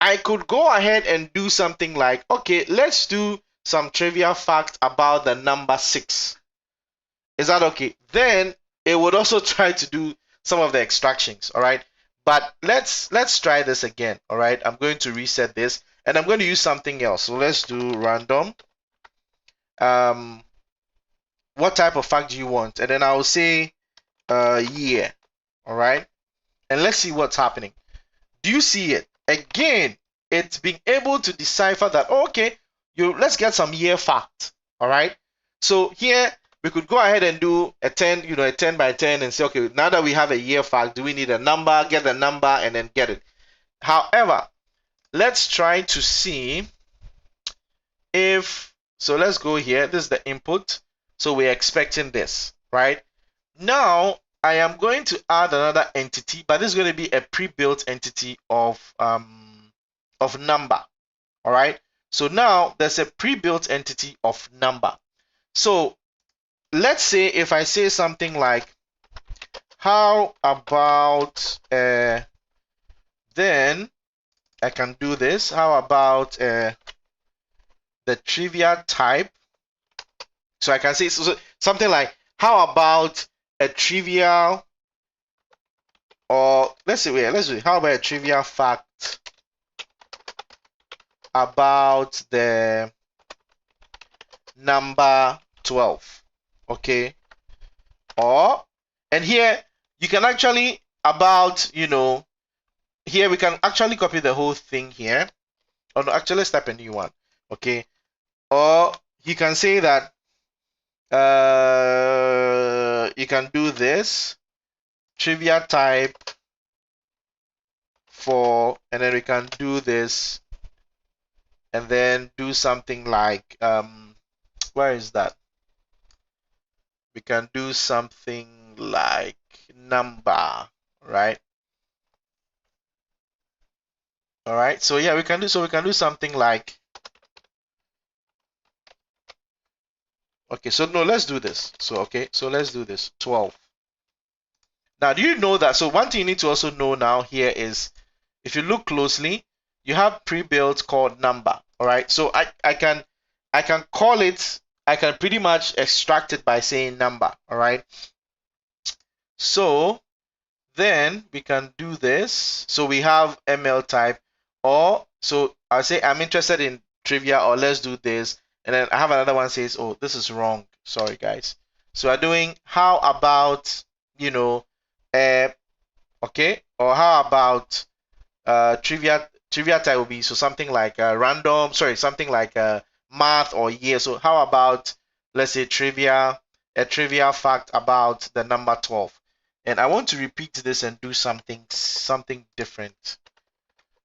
I could go ahead and do something like okay, let's do some trivia fact about the number 6. Is that okay? Then it would also try to do some of the extractions. All right. But let's try this again. All right. I'm going to reset this and I'm going to use something else. So let's do random. What type of fact do you want? And then I will say year. All right. And let's see what's happening. Do you see it? Again, it's being able to decipher that, oh, okay, let's get some year fact. All right. So here we could go ahead and do a 10, a 10 by 10 and say, okay, now that we have a year fact, do we need a number? Get the number and then get it. However, let's try to see if, so let's go here. This is the input. So we're expecting this, right? Now I am going to add another entity, but this is going to be a pre-built entity of number. All right. So now there's a pre-built entity of number. So let's say if I say something like how about then I can do this. How about the trivia type? So I can say something like, how about a trivial, or let's see, how about a trivia fact about the number 12? Okay. Or, and here you can actually about, here we can actually copy the whole thing here. Or no, actually let's type a new one. Okay. Or you can say that you can do this trivia type for, and then we can do this and then do something like where is that? We can do something like number, right? All right, so yeah, we can do something like, okay, so no, let's do this. So okay, so let's do this 12. Now, do you know that? So one thing you need to also know now here is, if you look closely, you have pre-built called number. All right, so I can call it, I can pretty much extract it by saying number. All right, so then we can do this. So we have ML type, or so I'll say I'm interested in trivia, or let's do this, and then I have another one says, oh, this is wrong, sorry guys. So we're doing how about, okay, or how about trivia type will be, so something like random, sorry, something like math or year. So how about, let's say, a trivia fact about the number 12. And I want to repeat this and do something different.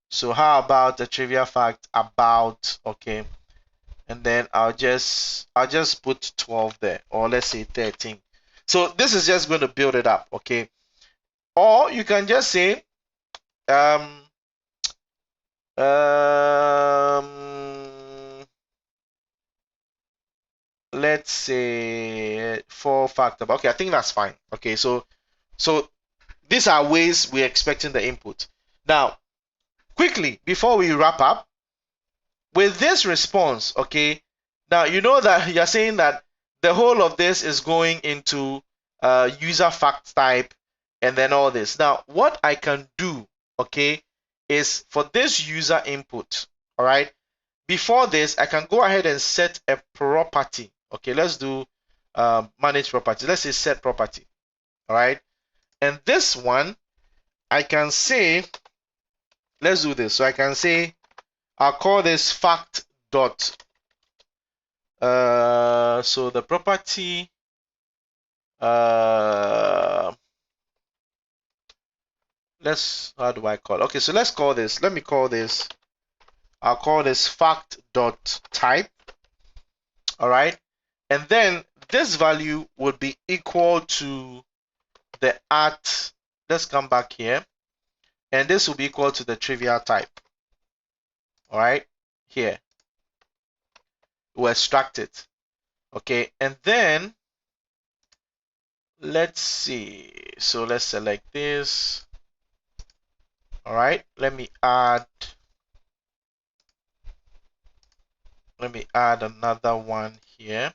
So how about a trivia fact about, okay, and then I'll just put 12 there, or let's say 13. So this is just going to build it up, okay? Or you can just say let's say 4 factor. Okay, I think that's fine. Okay, so these are ways we're expecting the input. Now, quickly before we wrap up with this response, okay, now you know that you're saying that the whole of this is going into user fact type and then all this. Now, what I can do, okay, is for this user input, all right, before this, I can go ahead and set a property. Okay, let's do manage property. Let's say set property. All right, and this one I can say, let's do this. So I can say, I'll call this fact dot. So the property. How do I call? Okay, so let's call this. Let me call this. I'll call this fact dot type. All right, and then this value would be equal to the at. Let's come back here, and this will be equal to the trivia type. All right, here we'll extract it. Okay, and then let's see. So let's select this. All right, let me add another one here.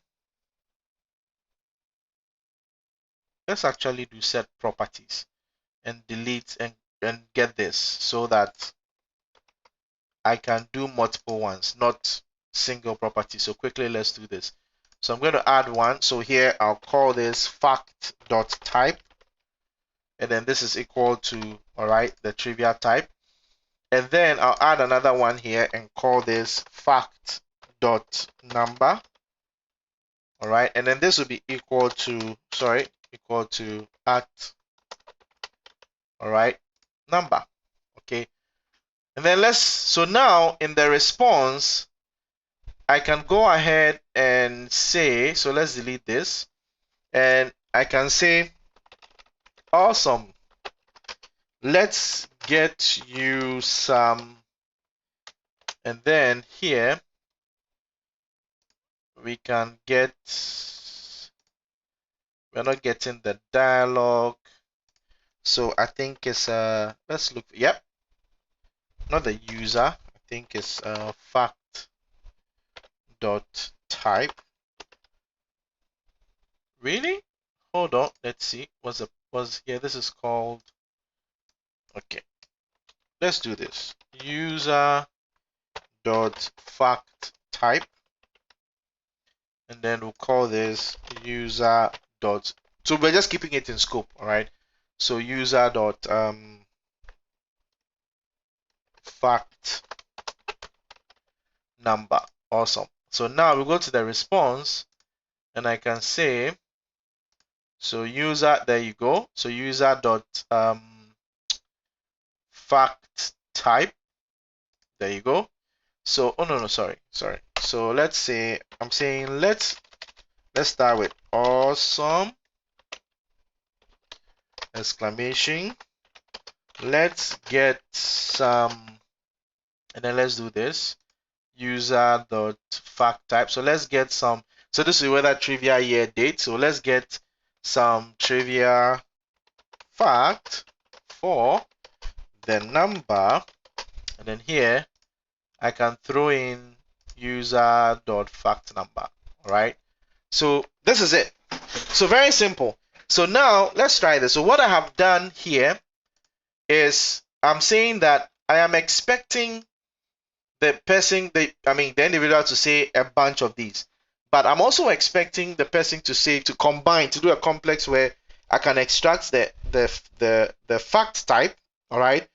Let's actually do set properties and delete and get this, so that I can do multiple ones, not single property. So quickly, let's do this. So I'm going to add one. So here I'll call this fact.type, and then this is equal to, all right, the trivia type. And then I'll add another one here and call this fact.number. All right, and then this will be equal to, at, all right, number. Okay, and then so now in the response, I can go ahead and say, so let's delete this, and I can say, awesome, let's get you some, and then here we can get, we're not getting the dialog, So I think it's let's look. Yep, not the user. I think it's fact dot type. Really? Hold on. Let's see. Was here? This is called. Okay. Let's do this. User dot fact type, and then we'll call this user dot. So we're just keeping it in scope. All right. So user dot fact number. Awesome. So now we go to the response, and I can say, so user, there you go. So user dot fact type, there you go. So oh no, sorry. So let's say I'm saying let's start with awesome exclamation. Let's get some, and then let's do this user dot fact type. So let's get some. So this is weather trivia year date. So let's get some trivia fact for the number, and then here I can throw in user dot fact number. All right. So this is it. So very simple. So now let's try this. So what I have done here is I'm saying that I am expecting the person, the individual to say a bunch of these, but I'm also expecting the person to say, to combine, to do a complex where I can extract the fact type, all right,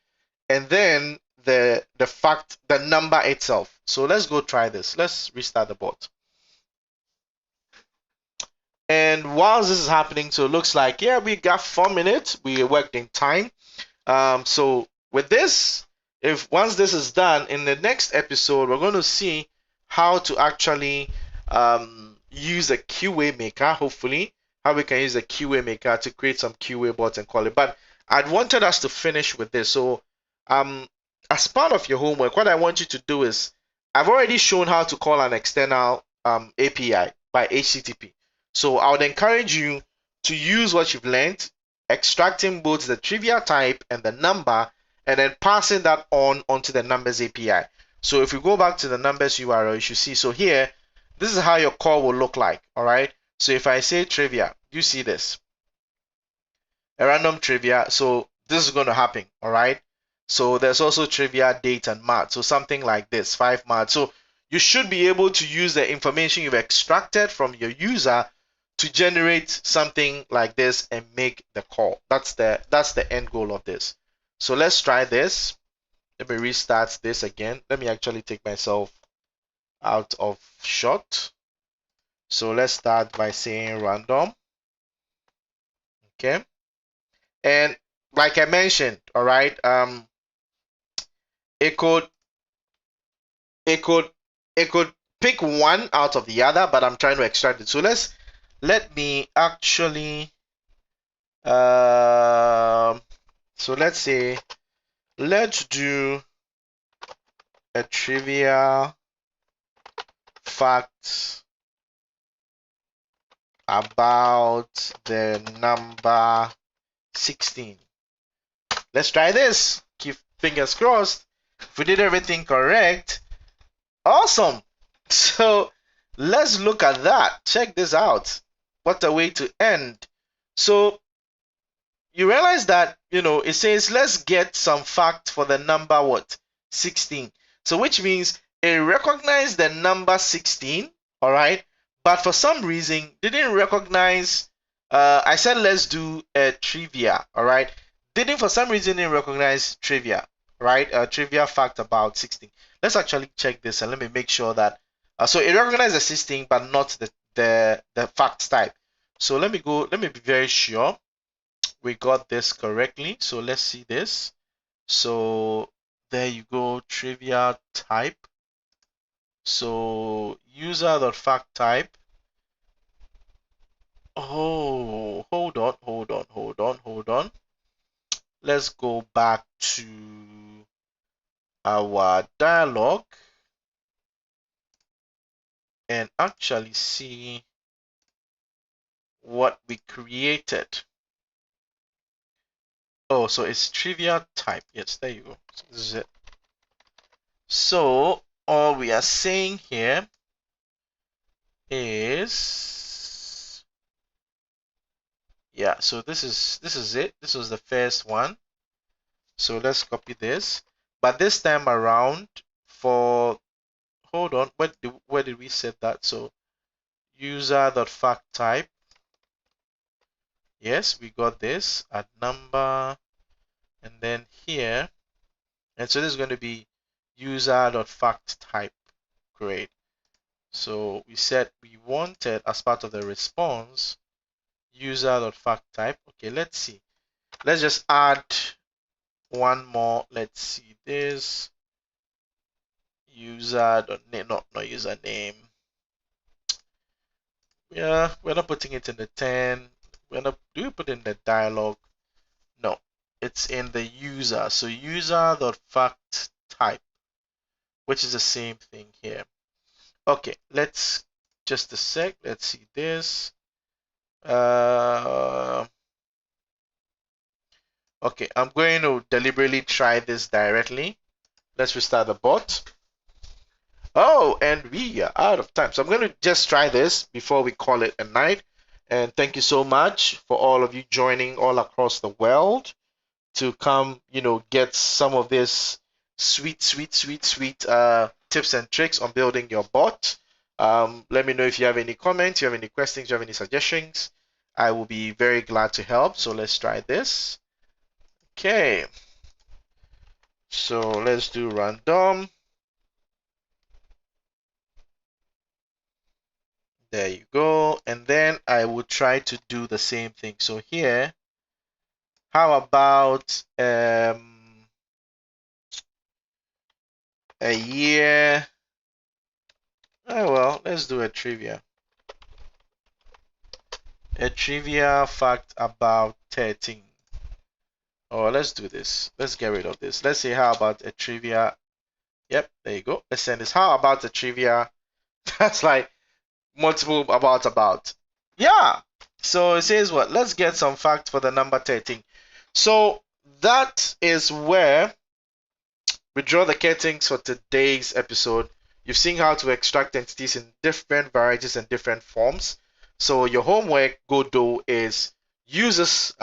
and then the fact, the number itself. So let's go try this. Let's restart the bot. And while this is happening, so it looks like, yeah, we got 4 minutes. We worked in time. So with this, if once this is done, in the next episode, we're going to see how to actually use a QA maker, hopefully, how we can use a QA maker to create some QA bots and call it. But I wanted us to finish with this. So as part of your homework, what I want you to do is, I've already shown how to call an external API by HTTP. So I would encourage you to use what you've learned, extracting both the trivia type and the number, and then passing that on onto the numbers API. So if we go back to the numbers URL, you should see, so here, this is how your call will look like, all right? So if I say trivia, you see this, a random trivia, so this is going to happen, all right? So there's also trivia, date, and math, so something like this, 5 math. So you should be able to use the information you've extracted from your user to generate something like this and make the call. That's the end goal of this. So let's try this. Let me restart this again. Let me actually take myself out of shot. So let's start by saying random. Okay. And like I mentioned, all right, it could pick one out of the other, but I'm trying to extract it. So let me actually so let's say let's do a trivia fact about the number 16. Let's try this. Keep fingers crossed. If we did everything correct, awesome. So let's look at that. Check this out. What a way to end. So you realize that, it says let's get some fact for the number what? 16. So which means it recognized the number 16, all right? But for some reason didn't recognize, I said let's do a trivia, all right? For some reason didn't recognize trivia, right? A trivia fact about 16. Let's actually check this and let me make sure that, so it recognized the 16 but not the fact type. So let me be very sure we got this correctly. So let's see this. So there you go, trivia type. So user.fact type. Oh, hold on. Let's go back to our dialog and actually see what we created. Oh, so it's trivia type. Yes, there you go. So this is it. So all we are saying here is, yeah, so this is it. This was the first one. So let's copy this. But this time around, for, hold on, where did we set that? So user.fact type. Yes, we got this at number, and then here, and so this is going to be user.fact type. Great. So we said we wanted, as part of the response, user.fact type. Okay, let's see. Let's just add one more. Let's see this user.name, not username. Yeah, we're not putting it in the 10. We're not. Do we put it in the dialog? No, it's in the user. So user.fact type, which is the same thing here. Okay, let's just a sec. Let's see this. Okay, I'm going to deliberately try this directly. Let's restart the bot. Oh, and we are out of time. So I'm going to just try this before we call it a night. And thank you so much for all of you joining all across the world to come, get some of this sweet tips and tricks on building your bot. Let me know if you have any comments, you have any questions, you have any suggestions. I will be very glad to help. So let's try this. Okay. So let's do random. There you go. And then I will try to do the same thing. So here, how about a year? Oh, well, let's do a trivia. A trivia fact about 13. Oh, let's do this. Let's get rid of this. Let's say, how about a trivia? Yep, there you go. Let's send this. How about a trivia? That's like multiple about. Yeah. So it says what? Let's get some facts for the number 13. So that is where we draw the curtains for today's episode. You've seen how to extract entities in different varieties and different forms. So your homework, go do, is use this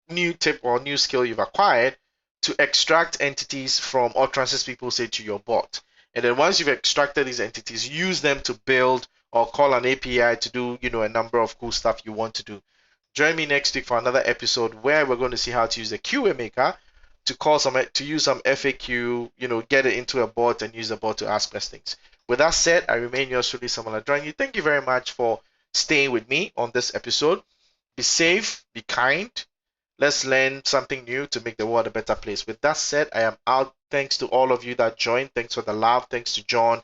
new tip or new skill you've acquired to extract entities from utterances people say to your bot. And then once you've extracted these entities, use them to build or call an API to do, a number of cool stuff you want to do. Join me next week for another episode where we're going to see how to use the QA maker to use some FAQ, get it into a bot and use the bot to ask questions. With that said, I remain yours truly, Samuel Adranyi. Thank you very much for staying with me on this episode. Be safe, be kind. Let's learn something new to make the world a better place. With that said, I am out. Thanks to all of you that joined. Thanks for the love. Thanks to John.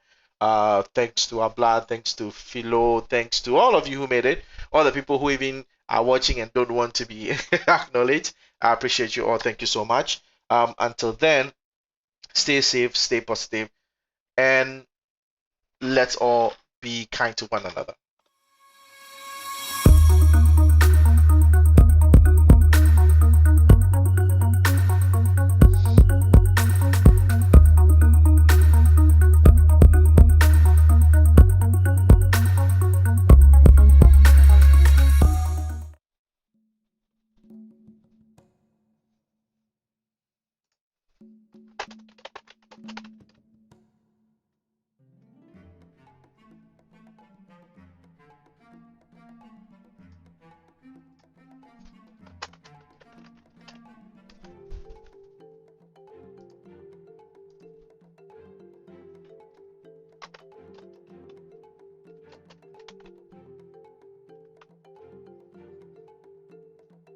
Thanks to Abla. Thanks to Philo. Thanks to all of you who made it. All the people who even are watching and don't want to be acknowledged. I appreciate you all. Thank you so much. Until then, stay safe, stay positive, and let's all be kind to one another.